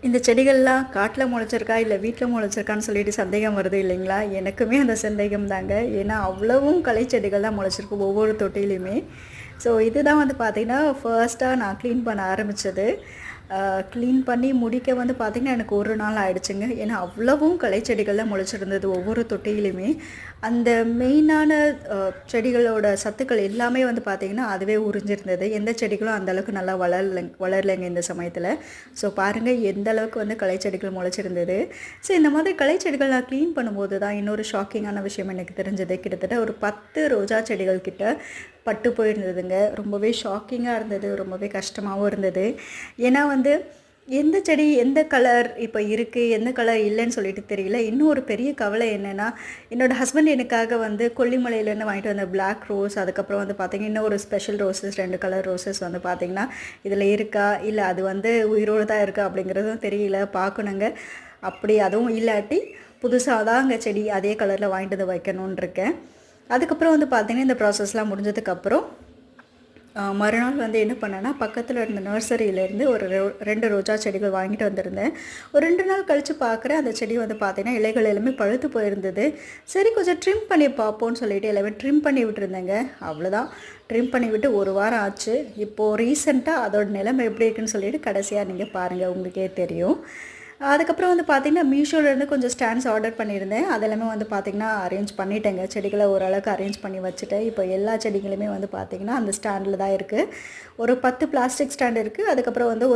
இந்த செடிகள்லாம் காட்டில் முளைச்சிருக்கா இல்லை வீட்டில் முளைச்சிருக்கான்னு சொல்லிட்டு சந்தேகம் வருது இல்லைங்களா? எனக்குமே அந்த சந்தேகம் தாங்க. ஏன்னா அவ்வளவும் களை செடிகள் தான் முளைச்சிருக்கு ஒவ்வொரு தொட்டிலையுமே. ஸோ இதுதான் வந்து பார்த்திங்கன்னா ஃபர்ஸ்ட்டாக நான் க்ளீன் பண்ண ஆரம்பித்தது. க்ளீன் பண்ணி முடிக்க வந்து பார்த்திங்கன்னா எனக்கு ஒரு நாள் ஆகிடுச்சுங்க. ஏன்னா அவ்வளவும் களை செடிகள்லாம் முளைச்சிருந்தது ஒவ்வொரு தொட்டியிலுமே. அந்த மெயினான செடிகளோட சத்துக்கள் எல்லாமே வந்து பார்த்திங்கன்னா அதுவே உறிஞ்சிருந்தது. எந்த செடிகளும் அந்தளவுக்கு நல்லா வளரலைங்க இந்த சமயத்தில். ஸோ பாருங்கள் எந்த அளவுக்கு வந்து களை செடிகள் முளைச்சிருந்தது. ஸோ இந்த மாதிரி களை செடிகள் நான் க்ளீன் பண்ணும்போது தான் இன்னொரு ஷாக்கிங்கான விஷயம் எனக்கு தெரிஞ்சது. கிட்டத்தட்ட ஒரு 10 ரோஜா செடிகள் கிட்ட பட்டு போயிருந்ததுங்க. ரொம்பவே ஷாக்கிங்காக இருந்தது, ரொம்பவே கஷ்டமாகவும் இருந்தது. ஏன்னா வந்து எந்த செடி எந்த கலர் இப்போ இருக்குது, எந்த கலர் இல்லைன்னு சொல்லிட்டு தெரியல. இன்னும் ஒரு பெரிய கவலை என்னென்னா, என்னோடய ஹஸ்பண்ட் எனக்காக வந்து கொல்லிமலையிலேருந்து வாங்கிட்டு வந்த பிளாக் ரோஸ், அதுக்கப்புறம் வந்து பார்த்திங்கன்னா இன்னும் ஒரு ஸ்பெஷல் ரோஸஸ் 2 கலர் ரோஸஸ் வந்து பார்த்திங்கன்னா இதில் இருக்கா இல்லை அது வந்து உயிரோடு தான் இருக்கா அப்படிங்கிறதும் தெரியல, பார்க்கணுங்க. அப்படி அதுவும் இல்லாட்டி புதுசாக தான் அங்கே செடி அதே கலரில் வாங்கிட்டு வந்து வைக்கணுன்னு இருக்கேன். அதுக்கப்புறம் வந்து பார்த்திங்கன்னா இந்த ப்ராசஸ்லாம் முடிஞ்சதுக்கப்புறம் மறுநாள் வந்து என்ன பண்ணேன்னா, பக்கத்தில் இருந்த நர்சரியிலேருந்து ஒரு 2 ரோஜா செடிகள் வாங்கிட்டு வந்திருந்தேன். ஒரு 2 நாள் கழித்து பார்க்குறேன், அந்த செடி வந்து பார்த்திங்கன்னா இலைகள் எல்லாமே பழுத்து போயிருந்தது. சரி கொஞ்சம் ட்ரிம் பண்ணி பார்ப்போன்னு சொல்லிட்டு எல்லாமே ட்ரிம் பண்ணி விட்டுருந்தேங்க. அவ்வளோதான், ட்ரிம் பண்ணி விட்டு ஒரு வாரம் ஆச்சு. இப்போது ரீசெண்டாக அதோட நிலைமை எப்படி இருக்குன்னு சொல்லிட்டு கடைசியாக நீங்கள் பாருங்கள், உங்களுக்கே தெரியும். அதுக்கப்புறம் வந்து பார்த்திங்கன்னா மீஷோலேருந்து கொஞ்சம் ஸ்டாண்ட்ஸ் ஆர்டர் பண்ணியிருந்தேன். அதெல்லாமே வந்து பார்த்திங்கன்னா அரேஞ்ச் பண்ணிட்டேங்க. செடிகளை ஓரளவுக்கு அரேஞ்ச் பண்ணி வச்சுட்டேன். இப்போ எல்லா செடிகளுமே வந்து பார்த்திங்கன்னா அந்த ஸ்டாண்டில் தான் இருக்குது. ஒரு 10 பிளாஸ்டிக் ஸ்டாண்ட் இருக்குது. அதுக்கப்புறம் வந்து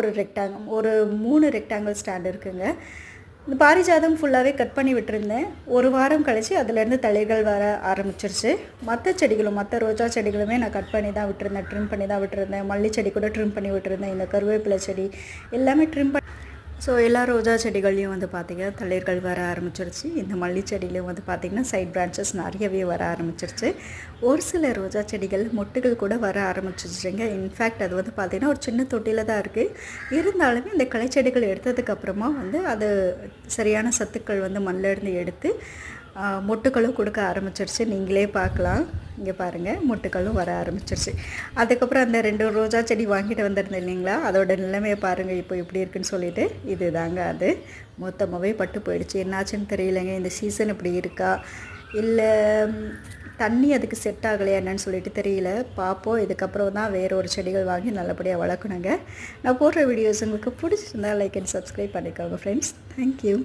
ஒரு 3 ரெக்டாங்கிள் ஸ்டாண்ட் இருக்குதுங்க. இந்த பாரிஜாதம் ஃபுல்லாகவே கட் பண்ணி விட்டுருந்தேன். ஒரு வாரம் கழித்து அதுலேருந்து தளிர்கள் வர ஆரம்பிச்சிருச்சு. மற்ற செடிகளும் மற்ற ரோஜா செடிகளுமே நான் கட் பண்ணி தான் விட்டுருந்தேன், ட்ரிம் பண்ணி தான் விட்டுருந்தேன். மல்லி செடி கூட ட்ரிம் பண்ணி விட்டுருந்தேன். இந்த கருவேப்பிலை செடி எல்லாமே ட்ரிம் பண்ணி. ஸோ எல்லா ரோஜா செடிகள்லையும் வந்து பார்த்திங்கன்னா தளிர்கள் வர ஆரம்பிச்சிருச்சு. இந்த மல்லி செடியிலையும் வந்து பார்த்திங்கன்னா சைட் பிரான்ச்சஸ் நிறையவே வர ஆரம்பிச்சிருச்சு. ஒரு சில ரோஜா செடிகள் மொட்டுகள் கூட வர ஆரம்பிச்சிருச்சுங்க. இன்ஃபேக்ட் அது வந்து பார்த்திங்கன்னா ஒரு சின்ன தொட்டியில் தான் இருக்குது. இருந்தாலுமே இந்த களை செடிகள் எடுத்ததுக்கப்புறமா வந்து அது சரியான சத்துக்கள் வந்து மண்ணிலேருந்து எடுத்து மொட்டுக்களும் கொடுக்க ஆரம்பிச்சிருச்சு. நீங்களே பார்க்கலாம், இங்கே பாருங்கள் மொட்டுக்களும் வர ஆரம்பிச்சிருச்சு. அதுக்கப்புறம் அந்த 2 ரோஜா செடி வாங்கிட்டு வந்திருந்தேன் இல்லைங்களா, அதோட நிலைமையை பாருங்கள் இப்போ எப்படி இருக்குன்னு சொல்லிட்டு. இது தாங்க அது மொத்தமாகவே பட்டு போயிடுச்சு. என்னாச்சுன்னு தெரியலைங்க. இந்த சீசன் இப்படி இருக்கா இல்லை தண்ணி அதுக்கு செட் ஆகலையா என்னன்னு சொல்லிட்டு தெரியல. பார்ப்போம். இதுக்கப்புறம் தான் வேறு ஒரு செடிகள் வாங்கி நல்லபடியாக வளர்க்கணுங்க. நான் போடுற வீடியோஸ் உங்களுக்கு பிடிச்சிருந்தா லைக் அண்ட் சப்ஸ்கிரைப் பண்ணிக்கோங்க ஃப்ரெண்ட்ஸ். தேங்க்யூ.